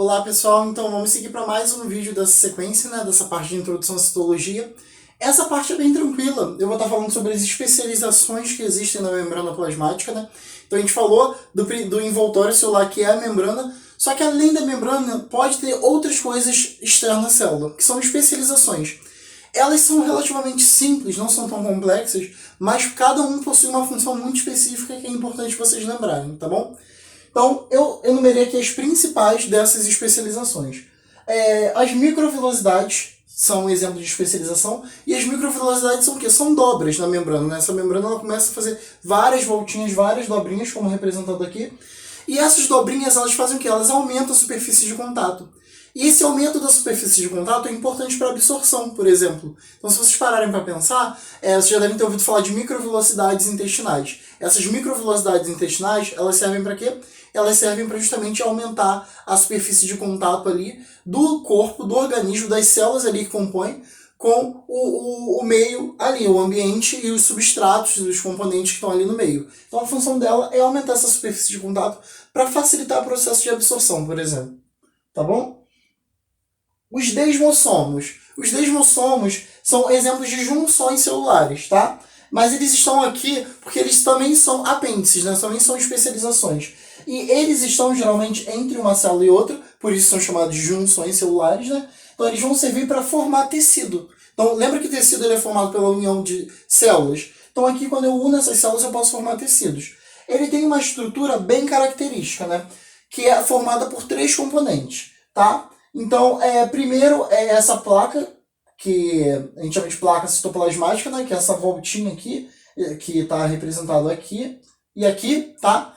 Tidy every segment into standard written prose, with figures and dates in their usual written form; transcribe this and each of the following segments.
Olá pessoal, então vamos seguir para mais um vídeo dessa sequência, né, dessa parte de introdução à citologia. Essa parte é bem tranquila, eu vou estar falando sobre as especializações que existem na membrana plasmática, né? Então a gente falou do envoltório celular, que é a membrana, só que além da membrana pode ter outras coisas externas à célula, que são especializações. Elas são relativamente simples, não são tão complexas, mas cada um possui uma função muito específica que é importante vocês lembrarem, tá bom? Então, eu enumerei aqui as principais dessas especializações. As microvilosidades são um exemplo de especialização, e as microvilosidades são o quê? São dobras na membrana, né? Essa membrana ela começa a fazer várias voltinhas, várias dobrinhas, como representado aqui, e essas dobrinhas elas fazem o quê? Elas aumentam a superfície de contato. E esse aumento da superfície de contato é importante para a absorção, por exemplo. Então, se vocês pararem para pensar, vocês já devem ter ouvido falar de microvelocidades intestinais. Essas microvelocidades intestinais, elas servem para quê? Elas servem para justamente aumentar a superfície de contato ali do corpo, do organismo, das células ali que compõem, com o meio ali, o ambiente e os substratos, os componentes que estão ali no meio. Então, a função dela é aumentar essa superfície de contato para facilitar o processo de absorção, por exemplo. Tá bom? Os desmossomos. Os desmossomos são exemplos de junções celulares, tá? Mas eles estão aqui porque eles também são apêndices, né? Também são especializações. E eles estão geralmente entre uma célula e outra, por isso são chamados de junções celulares, né? Então eles vão servir para formar tecido. Então lembra que o tecido ele é formado pela união de células? Então aqui quando eu uno essas células eu posso formar tecidos. Ele tem uma estrutura bem característica, né? Que é formada por 3 componentes, tá? Então, primeiro é essa placa, que a gente chama de placa citoplasmática, né? Que é essa voltinha aqui, que está representada aqui e aqui, tá?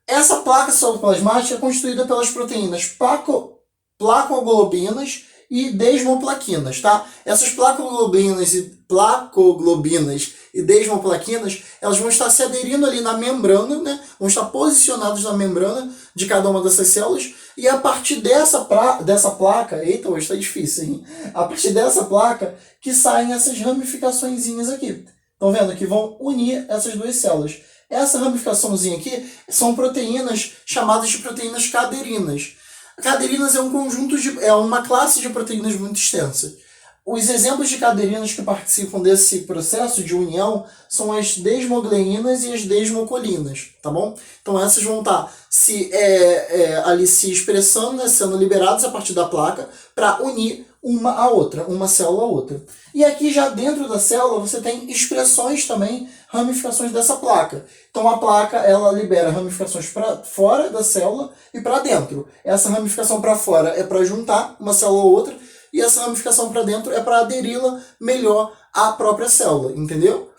Essa placa citoplasmática é constituída pelas proteínas placoglobinas e desmoplaquinas, tá? Essas placoglobinas e desmoplaquinas, elas vão estar se aderindo ali na membrana, né? Vão estar posicionadas na membrana de cada uma dessas células, e a partir dessa placa, eita, hoje está difícil, hein? A partir dessa placa que saem essas ramificaçõezinhas aqui. Estão vendo? Que vão unir essas duas células. Essa ramificaçãozinha aqui são proteínas chamadas de proteínas caderinas. Caderinas é um conjunto é uma classe de proteínas muito extensa. Os exemplos de caderinas que participam desse processo de união são as desmogleínas e as desmocolinas, tá bom? Então essas vão estar ali se expressando, né, sendo liberadas a partir da placa para unir uma a outra, uma célula a outra. E aqui já dentro da célula você tem expressões também, ramificações dessa placa. Então a placa ela libera ramificações para fora da célula e para dentro. Essa ramificação para fora é para juntar uma célula a outra, e essa ramificação para dentro é para aderi-la melhor à própria célula, entendeu?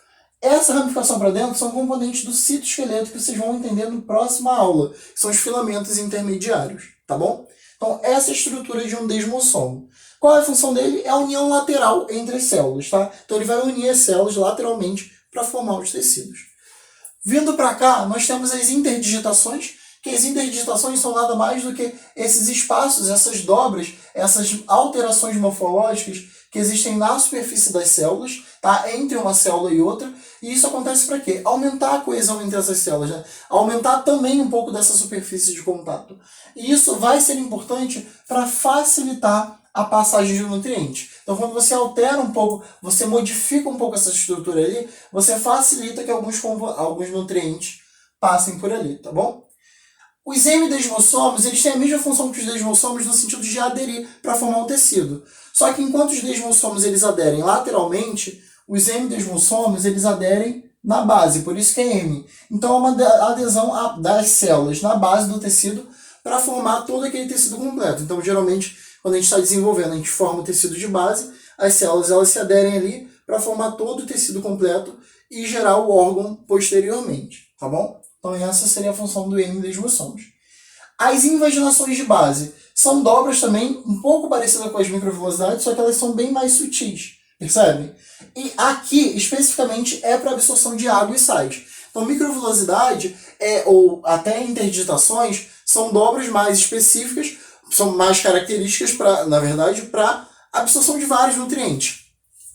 Essa ramificação para dentro são componentes do citoesqueleto que vocês vão entender na próxima aula, que são os filamentos intermediários, tá bom? Então, essa é a estrutura de um desmossomo. Qual é a função dele? É a união lateral entre as células, tá? Então, ele vai unir as células lateralmente para formar os tecidos. Vindo para cá, nós temos as interdigitações, que as interdigitações são nada mais do que esses espaços, essas dobras, essas alterações morfológicas que existem na superfície das células, tá? Entre uma célula e outra. E isso acontece para quê? Aumentar a coesão entre essas células, né? Aumentar também um pouco dessa superfície de contato. E isso vai ser importante para facilitar a passagem de nutrientes. Então, quando você altera um pouco, você modifica um pouco essa estrutura ali, você facilita que alguns nutrientes passem por ali, tá bom? Os hemidesmossomos, eles têm a mesma função que os desmossomos no sentido de aderir para formar um tecido. Só que enquanto os desmossomos eles aderem lateralmente, os hemidesmossomos eles aderem na base, por isso que é hemi. Então é uma adesão das células na base do tecido para formar todo aquele tecido completo. Então geralmente quando a gente está desenvolvendo, a gente forma o tecido de base, as células elas se aderem ali para formar todo o tecido completo e gerar o órgão posteriormente, tá bom? Então essa seria a função do hemidesmossomos. As invaginações de base são dobras também, um pouco parecidas com as microvilosidades, só que elas são bem mais sutis, percebem? E aqui, especificamente, é para absorção de água e sais. Então microvilosidade, ou até interdigitações, são dobras mais específicas, são mais características, para absorção de vários nutrientes.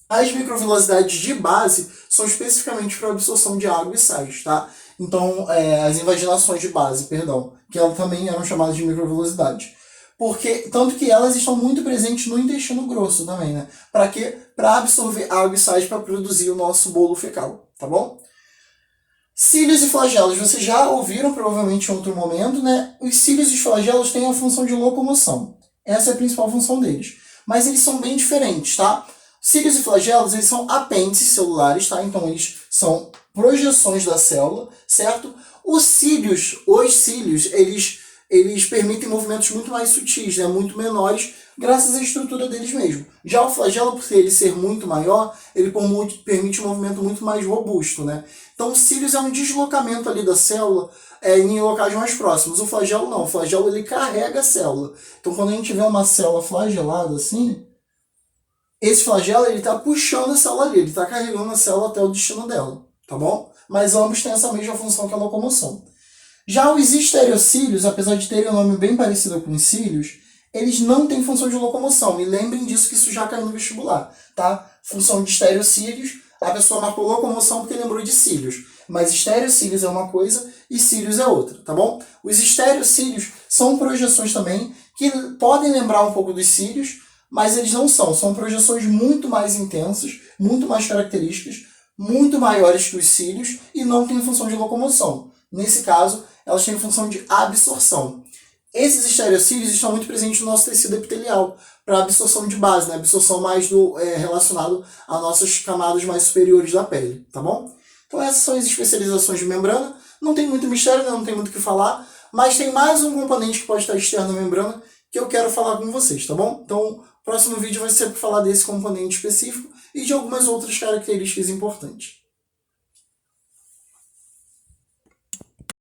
As microvilosidades de base são especificamente para absorção de água e sais, tá? Então, as invaginações de base, perdão, que elas também eram chamadas de microvilosidade. Porque, tanto que elas estão muito presentes no intestino grosso também, né? Para quê? Para absorver água e sais para produzir o nosso bolo fecal, tá bom? Cílios e flagelos, vocês já ouviram provavelmente em outro momento, né? Os cílios e os flagelos têm a função de locomoção. Essa é a principal função deles. Mas eles são bem diferentes, tá? Cílios e flagelos, eles são apêndices celulares, tá? Então eles são projeções da célula, certo? Os cílios, eles permitem movimentos muito mais sutis, né? Muito menores, graças à estrutura deles mesmo. Já o flagelo, por ele ser muito maior, ele permite um movimento muito mais robusto, né? Então, os cílios é um deslocamento ali da célula em locais mais próximos. O flagelo não. O flagelo ele carrega a célula. Então, quando a gente vê uma célula flagelada assim, esse flagelo ele está puxando a célula ali, ele está carregando a célula até o destino dela, tá bom? Mas ambos têm essa mesma função que é a locomoção. Já os estereocílios, apesar de terem um nome bem parecido com os cílios, eles não têm função de locomoção. E lembrem disso que isso já caiu no vestibular, tá? Função de estereocílios, a pessoa marcou locomoção porque lembrou de cílios. Mas estereocílios é uma coisa e cílios é outra, tá bom? Os estereocílios são projeções também que podem lembrar um pouco dos cílios, mas eles não são. São projeções muito mais intensas, muito mais características, muito maiores que os cílios e não têm função de locomoção. Nesse caso, elas têm função de absorção. Esses estereocílios estão muito presentes no nosso tecido epitelial, para absorção de base, né? Absorção mais relacionado a nossas camadas mais superiores da pele, tá bom? Então essas são as especializações de membrana. Não tem muito mistério, né? Não tem muito o que falar, mas tem mais um componente que pode estar externo à membrana que eu quero falar com vocês, tá bom? Então o próximo vídeo vai ser para falar desse componente específico e de algumas outras características importantes.